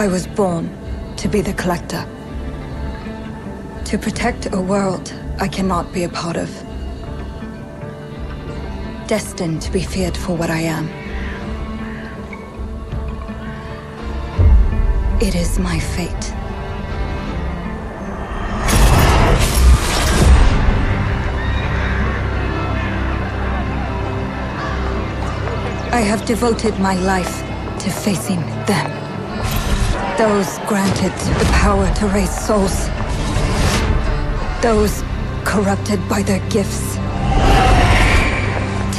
I was born to be the collector. To protect a world I cannot be a part of. Destined to be feared for what I am. It is my fate. I have devoted my life to facing them. Those granted the power to raise souls. Those corrupted by their gifts.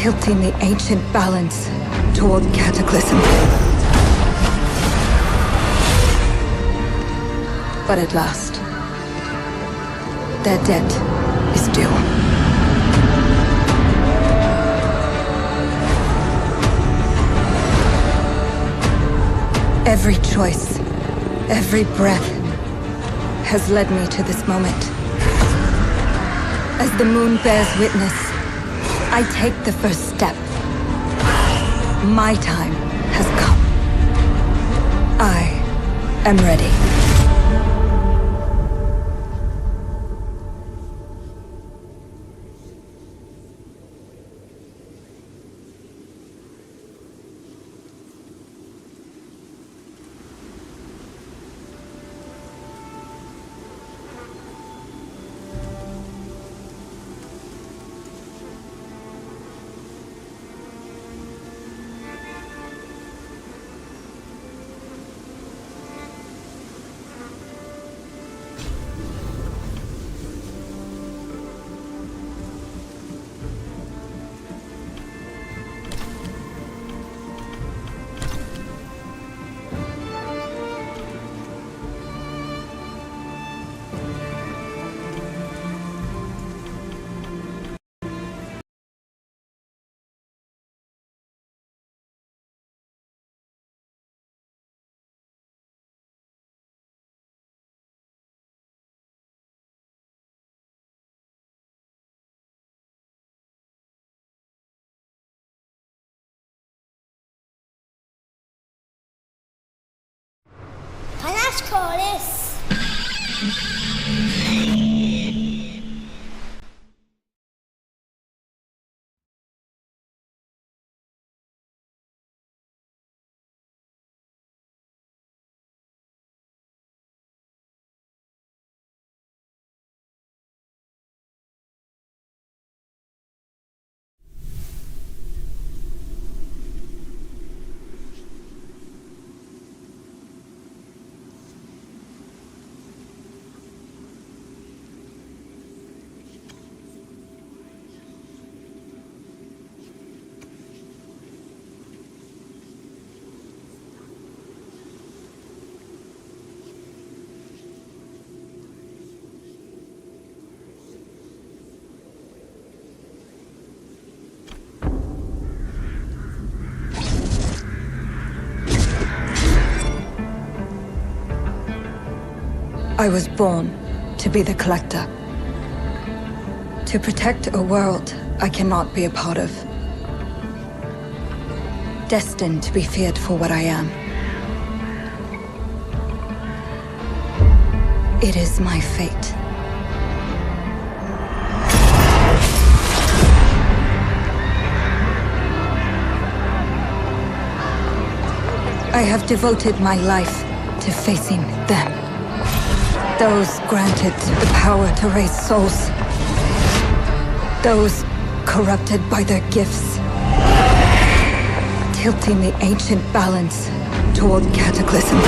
Tilting the ancient balance toward cataclysm. But at last, their debt is due. Every choice, every breath has led me to this moment. As the moon bears witness, I take the first step. My time has come. I am ready. Let's call this. I was born to be the collector. To protect a world I cannot be a part of. Destined to be feared for what I am. It is my fate. I have devoted my life to facing them. Those granted the power to raise souls. Those corrupted by their gifts. Tilting the ancient balance toward cataclysm.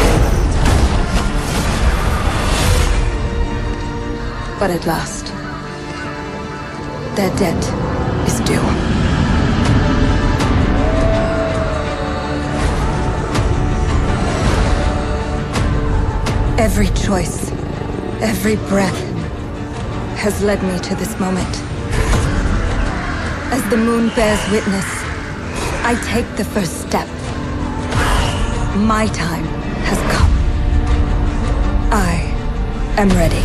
But at last, their debt is due. Every choice, every breath has led me to this moment. As the moon bears witness, I take the first step. My time has come. I am ready.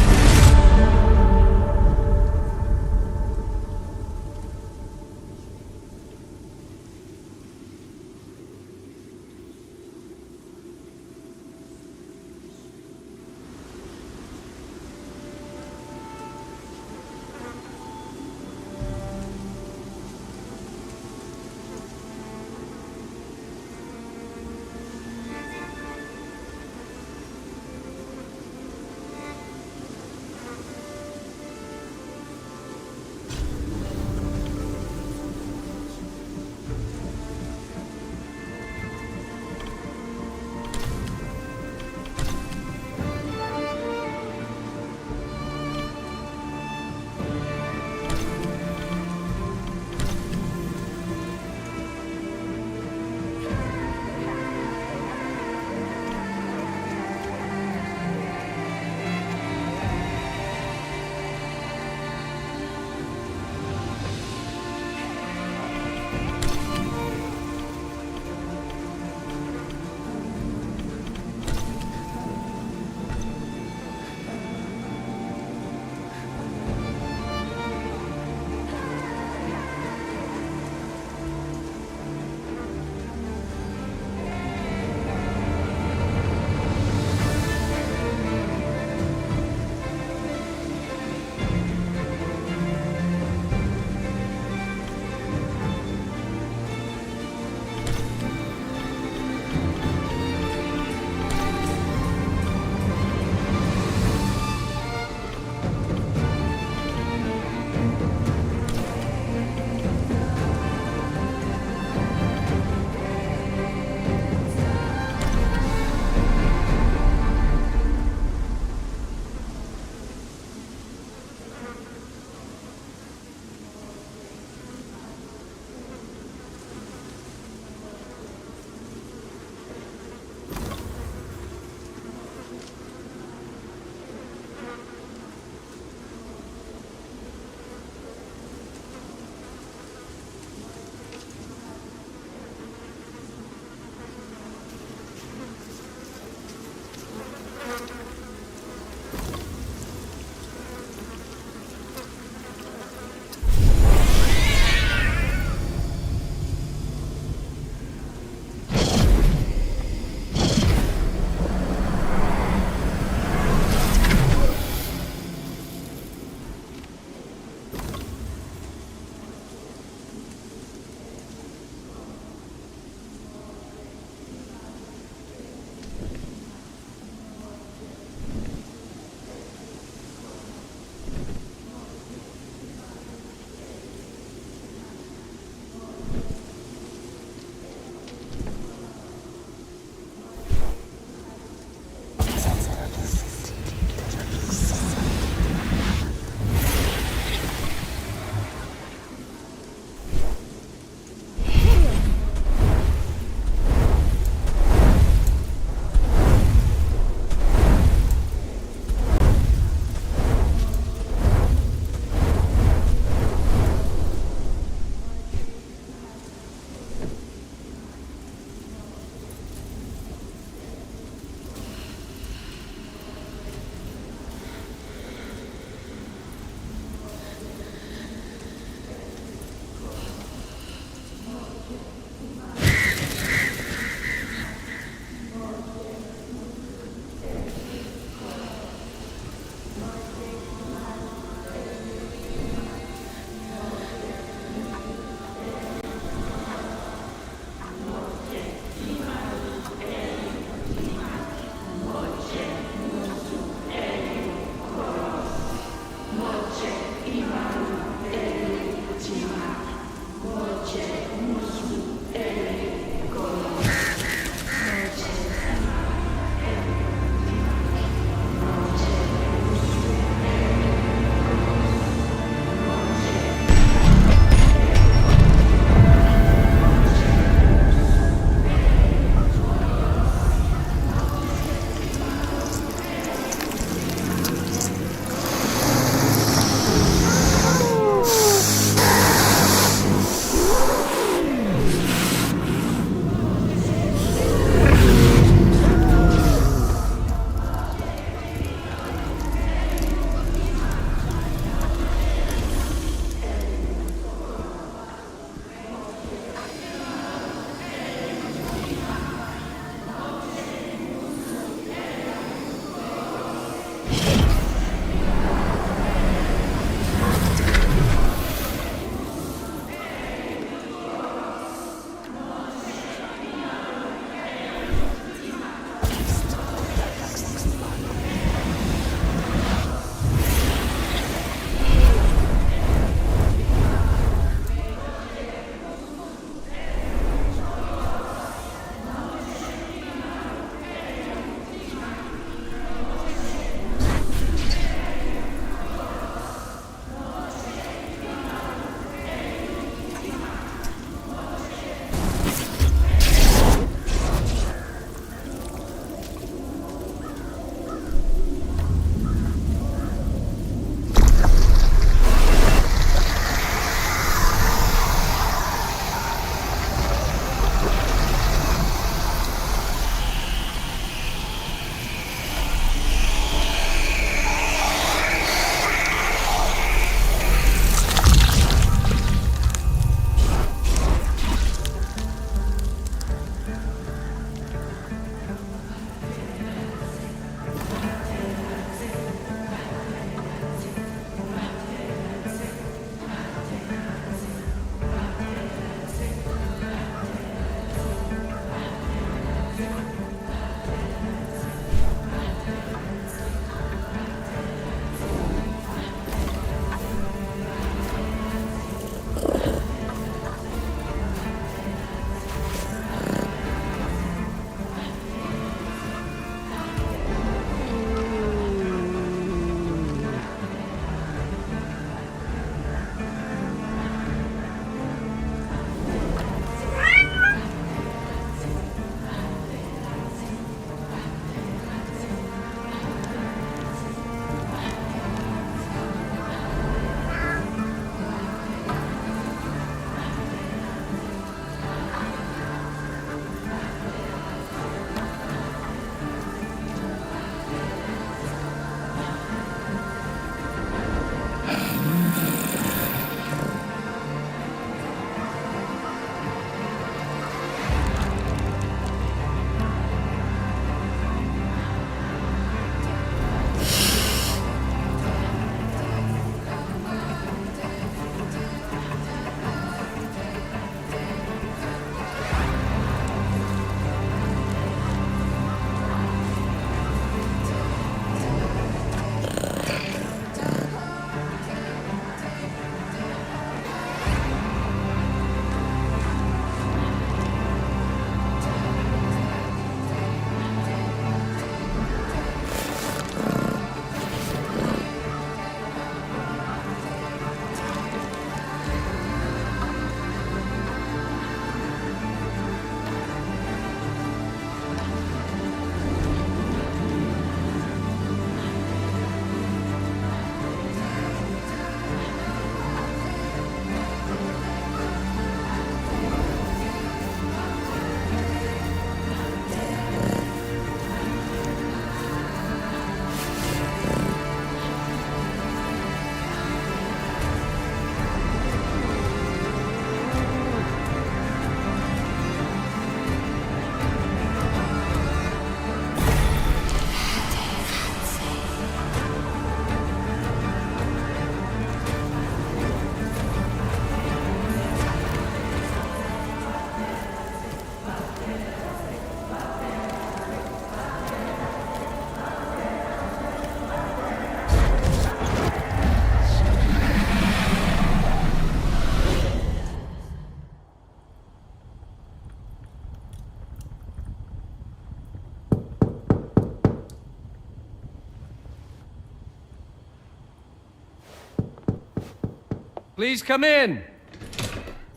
Please come in.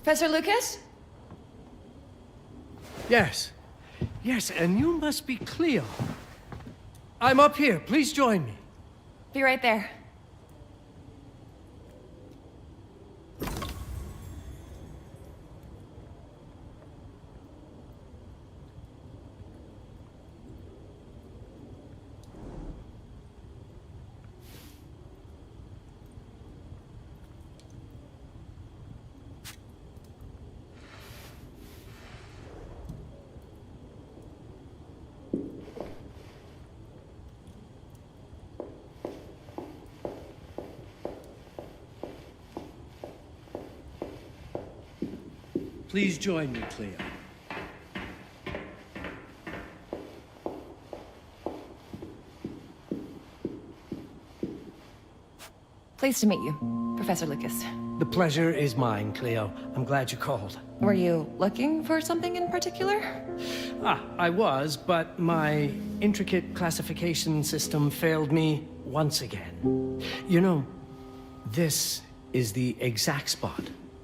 Professor Lucas? Yes. Yes, and you must be Cleo. I'm up here. Please join me. Be right there. Please join me, Cleo. Pleased to meet you, Professor Lucas. The pleasure is mine, Cleo. I'm glad you called. Were you looking for something in particular? I was, but my intricate classification system failed me once again. You know, this is the exact spot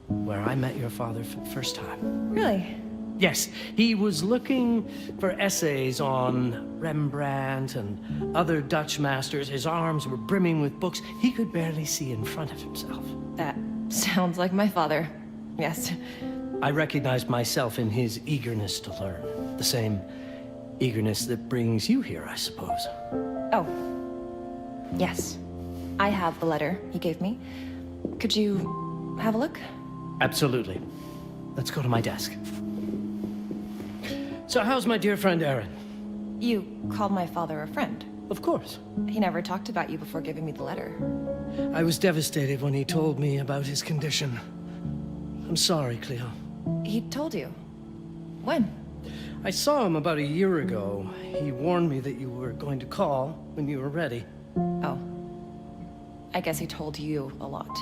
where I met your father for the first time. Really? Yes, he was looking for essays on Rembrandt and other Dutch masters. His arms were brimming with books. He could barely see in front of himself. That sounds like my father. Yes. I recognized myself in his eagerness to learn. The same eagerness that brings you here, I suppose. Oh. Yes. I have the letter he gave me. Could you have a look? Absolutely. Let's go to my desk. So how's my dear friend Aaron? You called my father a friend. Of course. He never talked about you before giving me the letter. I was devastated when he told me about his condition. I'm sorry, Cleo. He told you? When? I saw him about a year ago. He warned me that you were going to call when you were ready. Oh. I guess he told you a lot.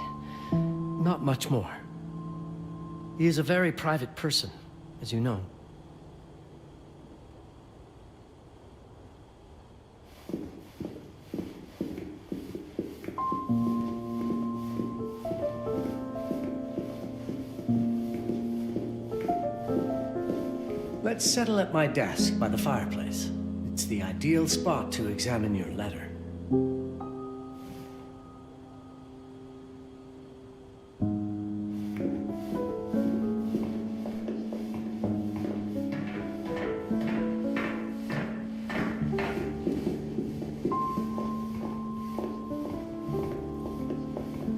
Not much more. He is a very private person, as you know. Let's settle at my desk by the fireplace. It's the ideal spot to examine your letter.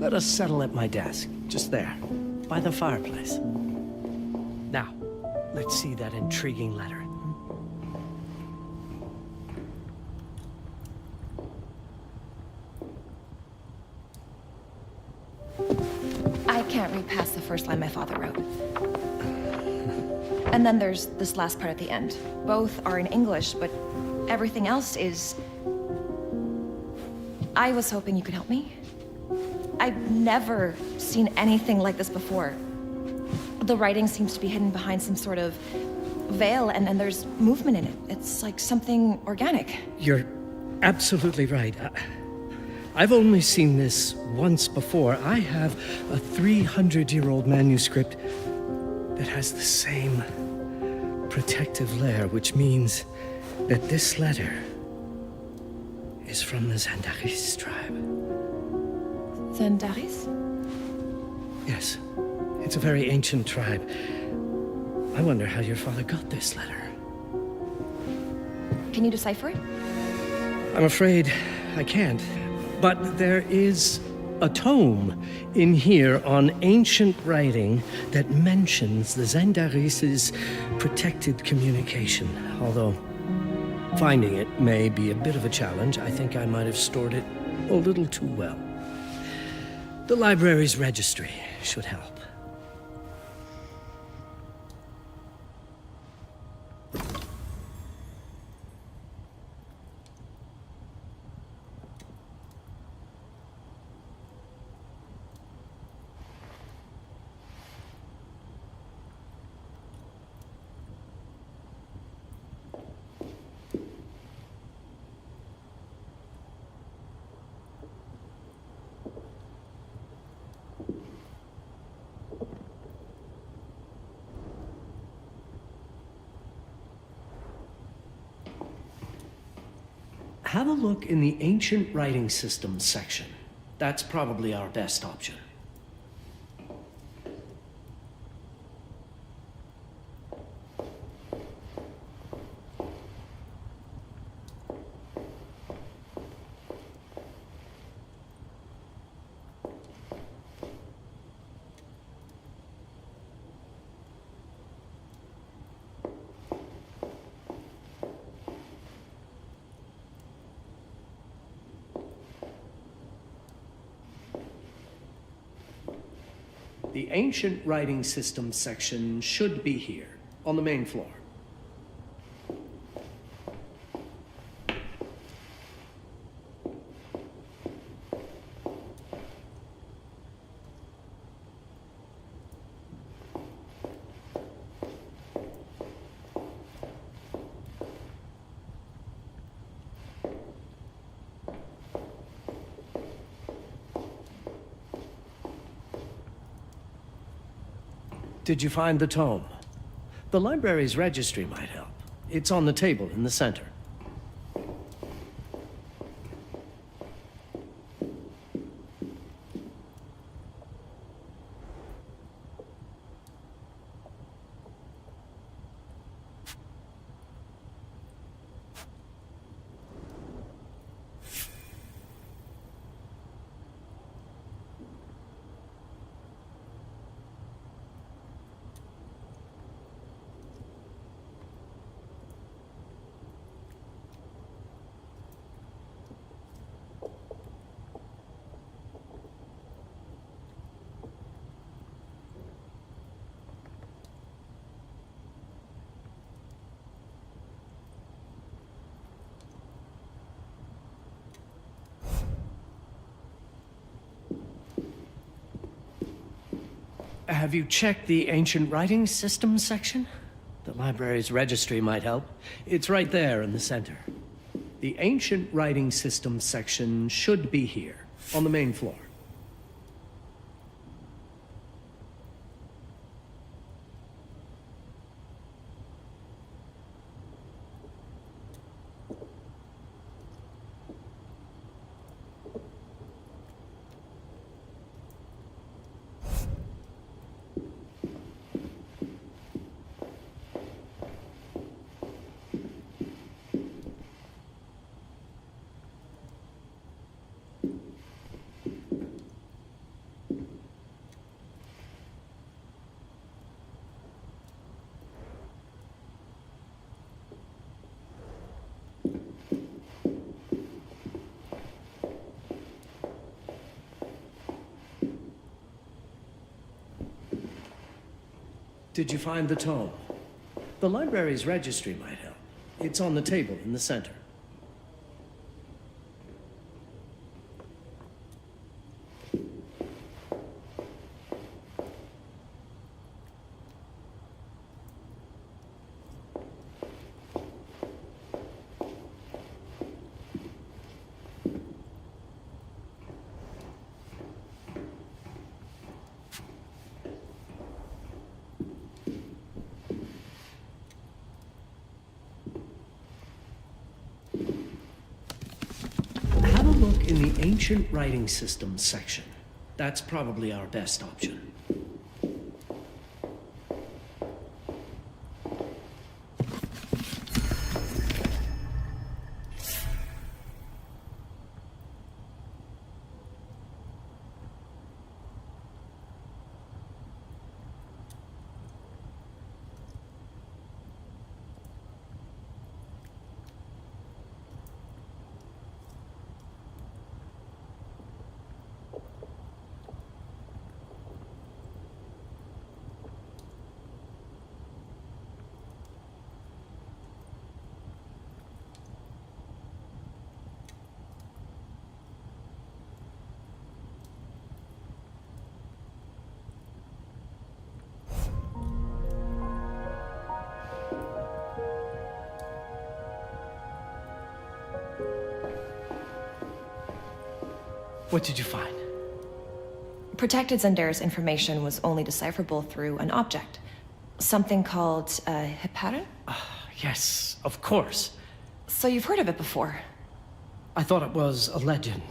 Let us settle at my desk, just there, by the fireplace. Now, let's see that intriguing letter. I can't read past the first line my father wrote. And then there's this last part at the end. Both are in English, but everything else is... I was hoping you could help me. I've never seen anything like this before. The writing seems to be hidden behind some sort of veil, and there's movement in it. It's like something organic. You're absolutely right. I've only seen this once before. I have a 300-year-old manuscript that has the same protective layer, which means that this letter is from the Zandaris tribe. Zandaris? Yes. It's a very ancient tribe. I wonder how your father got this letter. Can you decipher it? I'm afraid I can't. But there is a tome in here on ancient writing that mentions the Zandaris' protected communication. Although finding it may be a bit of a challenge, I think I might have stored it a little too well. The library's registry should help. Have a look in the Ancient Writing Systems section. That's probably our best option. The Ancient Writing Systems section should be here, on the main floor. Did you find the tome? The library's registry might help. It's on the table in the center. Have you checked the Ancient Writing Systems section? The library's registry might help. It's right there in the center. The Ancient Writing Systems section should be here, on the main floor. Did you find the tome? The library's registry might help. It's on the table in the center. In the Ancient Writing Systems section. That's probably our best option. What did you find? Protected Zendara's information was only decipherable through an object. Something called a heparin? Yes, of course. So you've heard of it before? I thought it was a legend.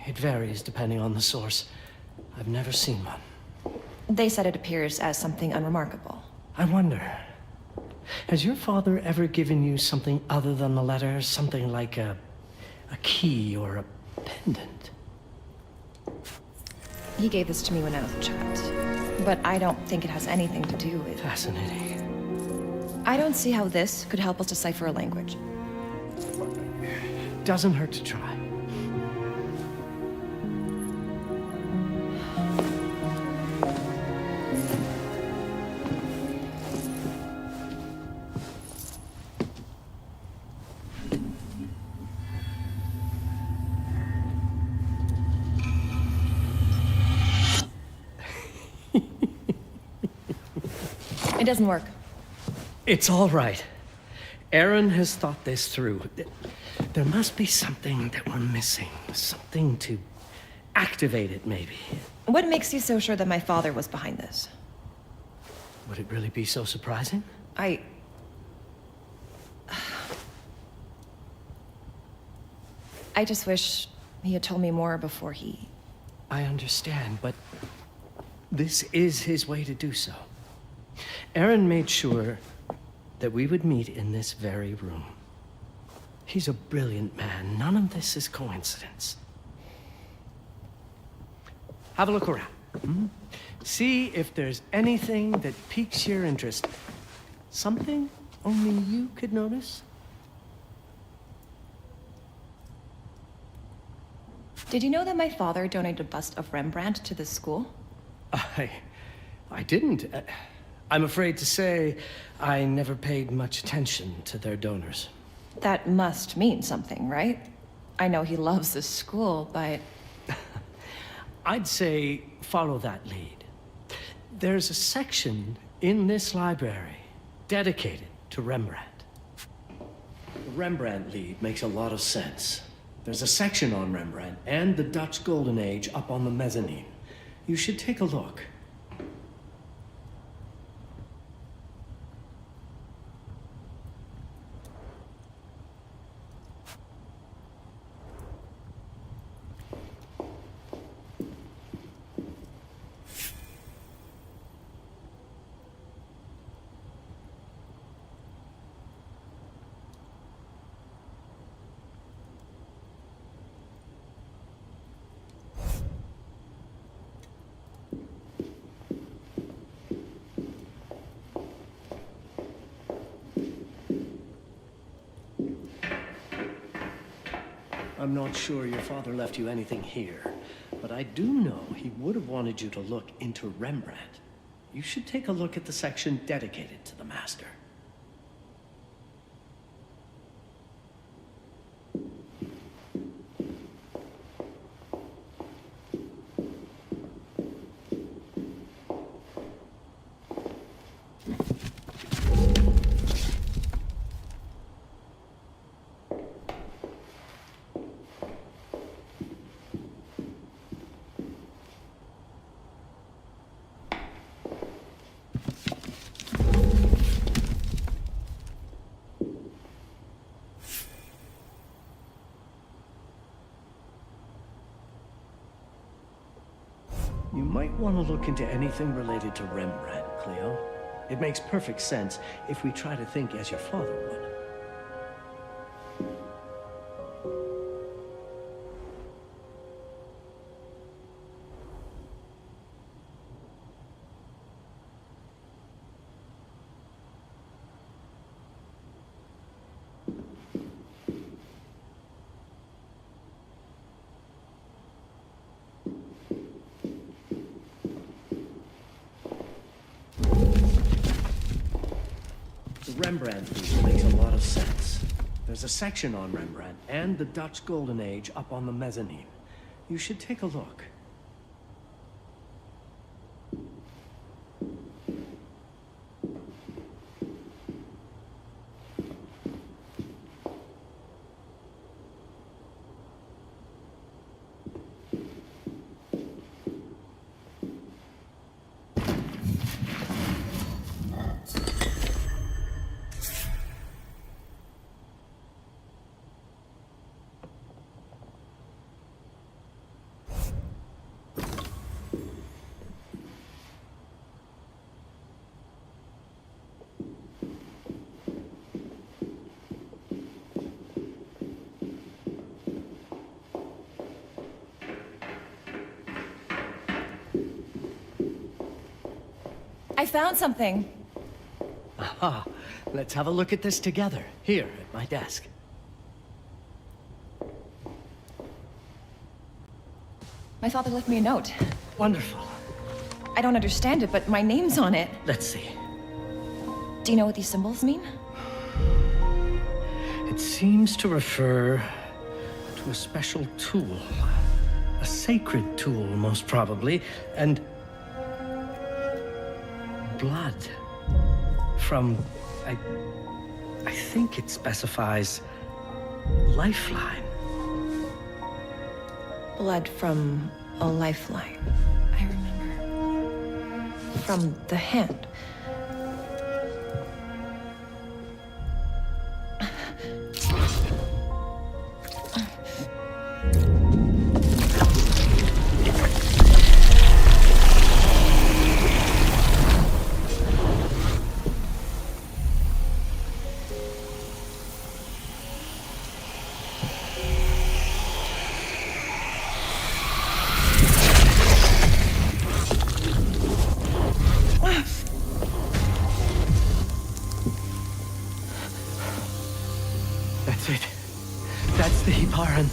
It varies depending on the source. I've never seen one. They said it appears as something unremarkable. I wonder, has your father ever given you something other than the letter? Something like a key or a pendant? He gave this to me when I was a child. But I don't think it has anything to do with... Fascinating. I don't see how this could help us decipher a language. Doesn't hurt to try. It doesn't work. It's all right. Aaron has thought this through. There must be something that we're missing. Something to activate it, maybe. What makes you so sure that my father was behind this? Would it really be so surprising? I just wish he had told me more before he... I understand, but this is his way to do so. Aaron made sure that we would meet in this very room. He's a brilliant man. None of this is coincidence. Have a look around. See if there's anything that piques your interest. Something only you could notice? Did you know that my father donated a bust of Rembrandt to this school? I didn't. I'm afraid to say I never paid much attention to their donors. That must mean something, right? I know he loves this school, but... I'd say follow that lead. There's a section in this library dedicated to Rembrandt. The Rembrandt lead makes a lot of sense. There's a section on Rembrandt and the Dutch Golden Age up on the mezzanine. You should take a look. I'm not sure your father left you anything here, but I do know he would have wanted you to look into Rembrandt. You should take a look at the section dedicated to the master. You might want to look into anything related to Rembrandt, Cleo. It makes perfect sense if we try to think as your father would. Rembrandt makes a lot of sense. There's a section on Rembrandt and the Dutch Golden Age up on the mezzanine. You should take a look. I found something. Aha. Let's have a look at this together, here at my desk. My father left me a note. Wonderful. I don't understand it, but my name's on it. Let's see. Do you know what these symbols mean? It seems to refer to a special tool. A sacred tool, most probably, and blood from, I think it specifies lifeline. Blood from a lifeline. I remember. From the hand. That's it. That's the Hiparan.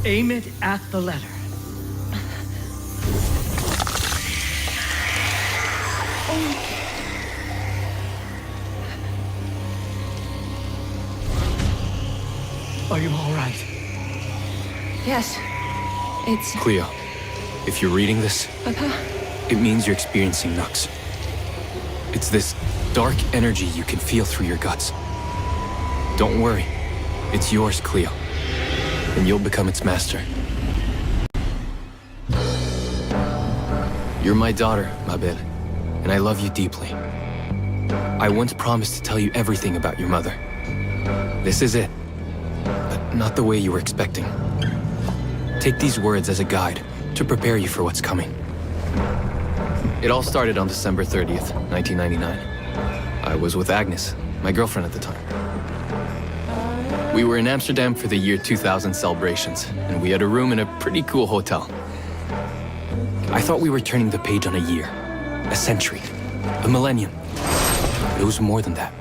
Aim it at the letter. Are you all right? Yes. It's... Cleo, if you're reading this, Papa? it means you're experiencing Nux. It's this dark energy you can feel through your guts. Don't worry. It's yours, Cleo. And you'll become its master. You're my daughter, ma belle, and I love you deeply. I once promised to tell you everything about your mother. This is it, but not the way you were expecting. Take these words as a guide to prepare you for what's coming. It all started on December 30th, 1999. I was with Agnes, my girlfriend at the time. We were in Amsterdam for the year 2000 celebrations, and we had a room in a pretty cool hotel. I thought we were turning the page on a year, a century, a millennium. But it was more than that.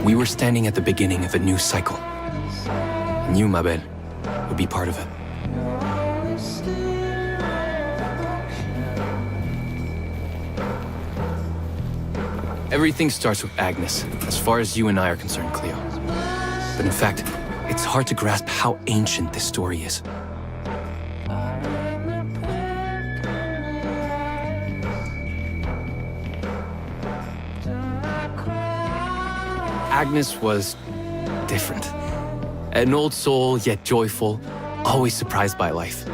We were standing at the beginning of a new cycle. And you, ma belle, would be part of it. Everything starts with Agnes, as far as you and I are concerned, Cleo. But in fact, it's hard to grasp how ancient this story is. Agnes was different. An old soul, yet joyful, always surprised by life.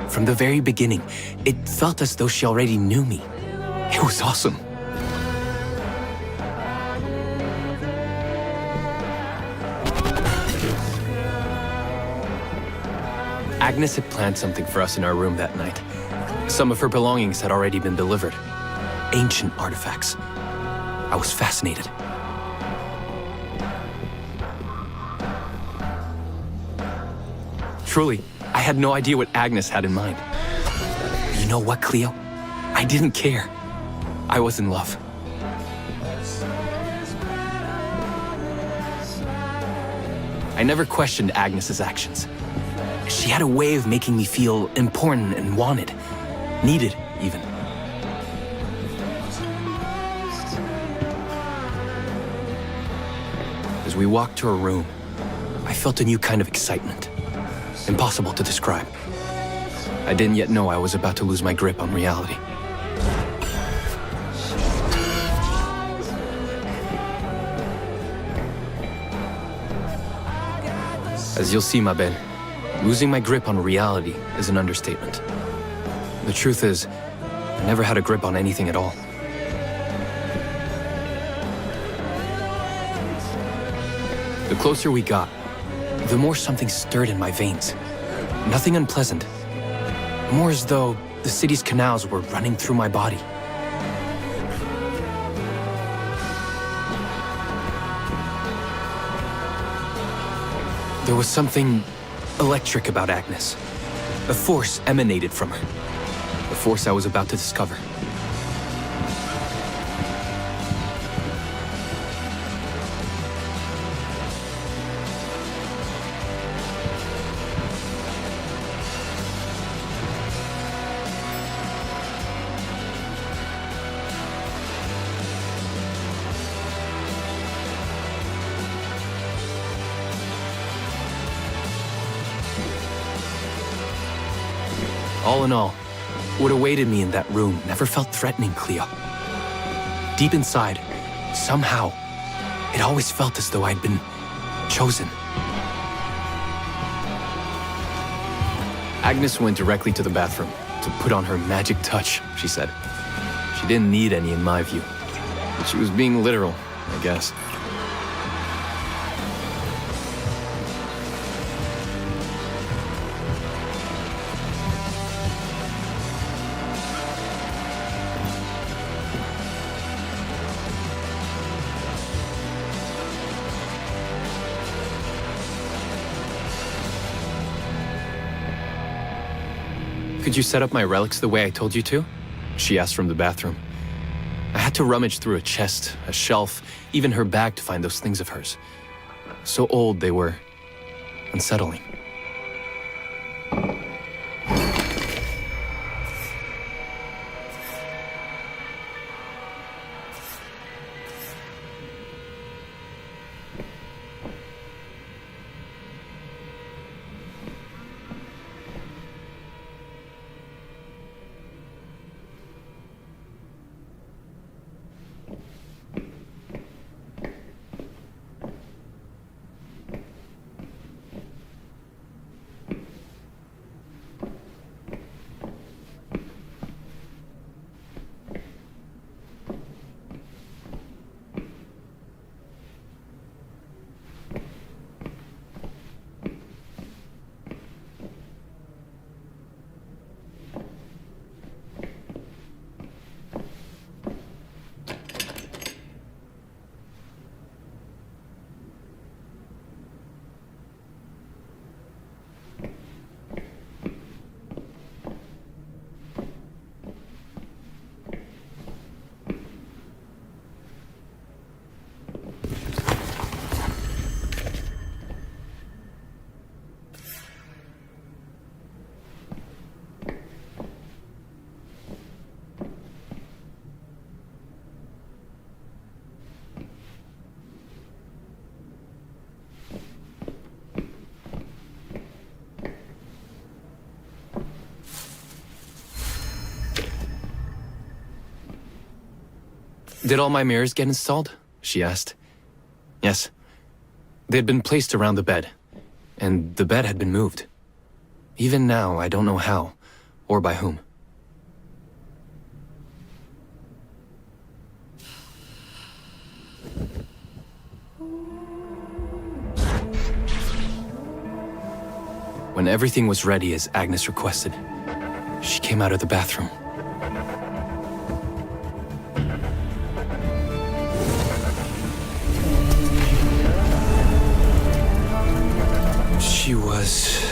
From the very beginning, it felt as though she already knew me. It was awesome. Agnes had planned something for us in our room that night. Some of her belongings had already been delivered. Ancient artifacts. I was fascinated. Truly, I had no idea what Agnes had in mind. You know what, Cleo? I didn't care. I was in love. I never questioned Agnes's actions. She had a way of making me feel important and wanted. Needed, even. As we walked to her room, I felt a new kind of excitement. Impossible to describe. I didn't yet know I was about to lose my grip on reality. As you'll see, ma belle, losing my grip on reality is an understatement. The truth is, I never had a grip on anything at all. The closer we got, the more something stirred in my veins. Nothing unpleasant. More as though the city's canals were running through my body. There was something electric about Agnes. A force emanated from her. A force I was about to discover. All in all, what awaited me in that room never felt threatening, Cleo. Deep inside, somehow, it always felt as though I'd been chosen. Agnes went directly to the bathroom to put on her magic touch, she said. She didn't need any in my view, but she was being literal, I guess. Could you set up my relics the way I told you to? She asked from the bathroom. I had to rummage through a chest, a shelf, even her bag to find those things of hers. So old they were unsettling. Did all my mirrors get installed? She asked. Yes. They had been placed around the bed, and the bed had been moved. Even now, I don't know how, or by whom. When everything was ready as Agnes requested, she came out of the bathroom. She was...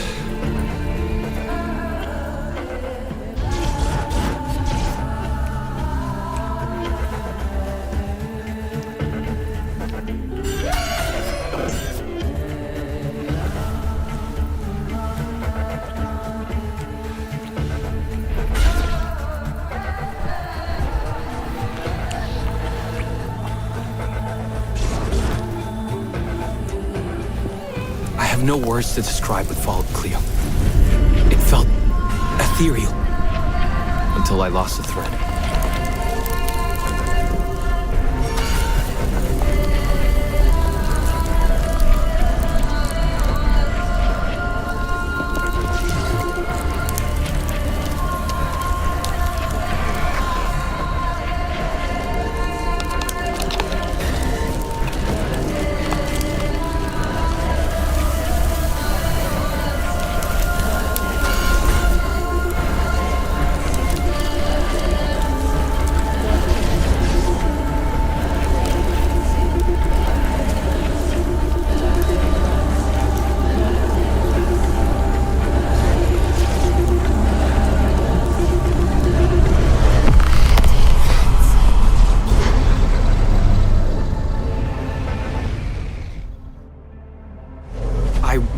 no words to describe what followed, Cleo. It felt ethereal until I lost the thread.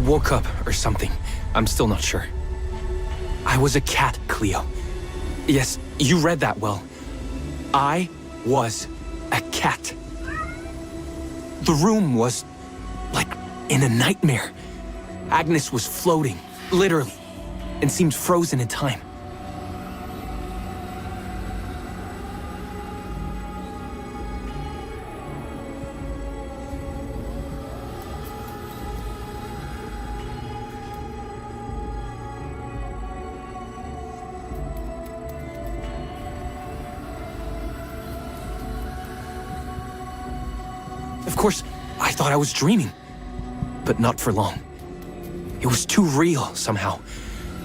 Woke up or something. I'm still not sure. I was a cat, Cleo. Yes, you read that well. I was a cat. The room was like in a nightmare. Agnes was floating, literally, and seemed frozen in time. Of course, I thought I was dreaming. But not for long. It was too real, somehow.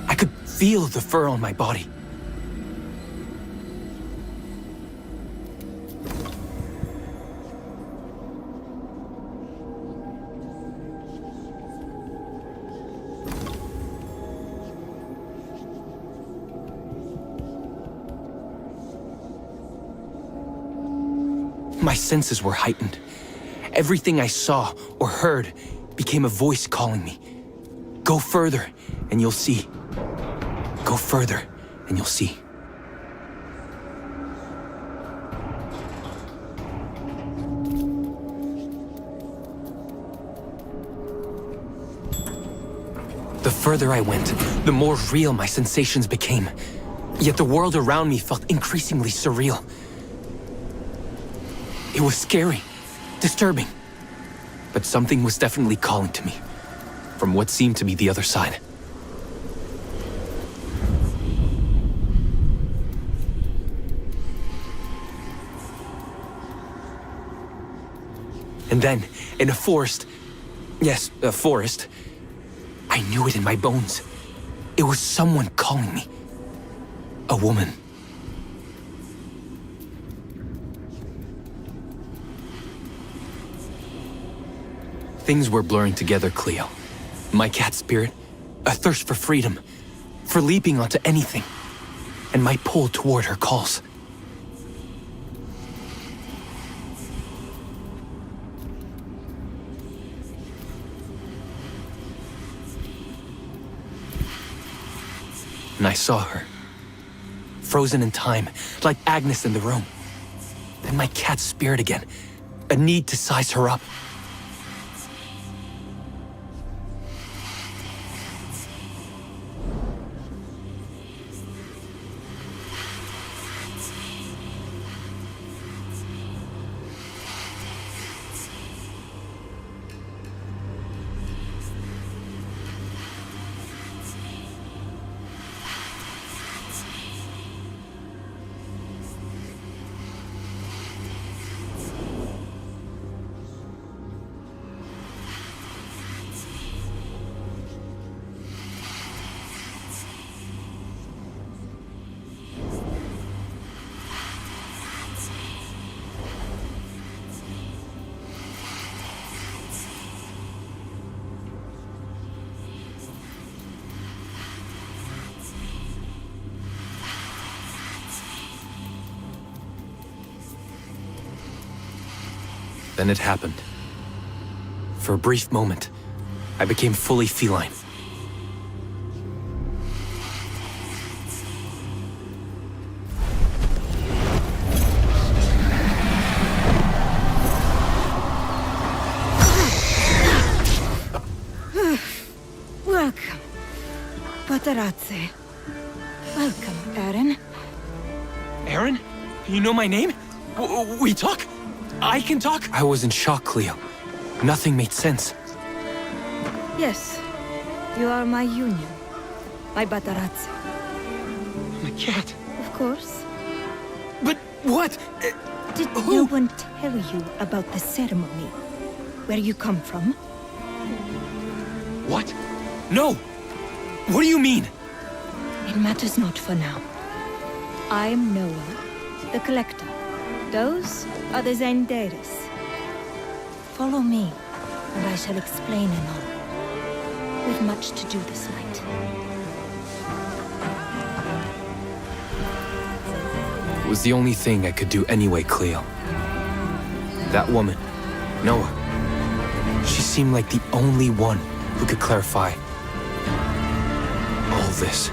I could feel the fur on my body. My senses were heightened. Everything I saw or heard became a voice calling me. Go further, and you'll see. Go further, and you'll see. The further I went, the more real my sensations became. Yet the world around me felt increasingly surreal. It was scary, disturbing. But something was definitely calling to me, from what seemed to be the other side. And then, in a forest, yes, a forest, I knew it in my bones. It was someone calling me. A woman. Things were blurring together, Cleo. My cat spirit, a thirst for freedom, for leaping onto anything, and my pull toward her calls. And I saw her, frozen in time, like Agnes in the room. Then my cat spirit again, a need to size her up. Then it happened. For a brief moment, I became fully feline. Welcome, Patarazzi. Welcome, Aaron. Aaron? You know my name? We talk? I can talk? I was in shock, Cleo. Nothing made sense. Yes, you are my union, my Patarazzi. My cat. Of course. But what? Did no one tell you about the ceremony? Where you come from? What? No! What do you mean? It matters not for now. I am Noah, the Collector. Those are the Zendaris. Follow me, and I shall explain in all. We've much to do this night. It was the only thing I could do anyway, Cleo. That woman, Noah, she seemed like the only one who could clarify all this.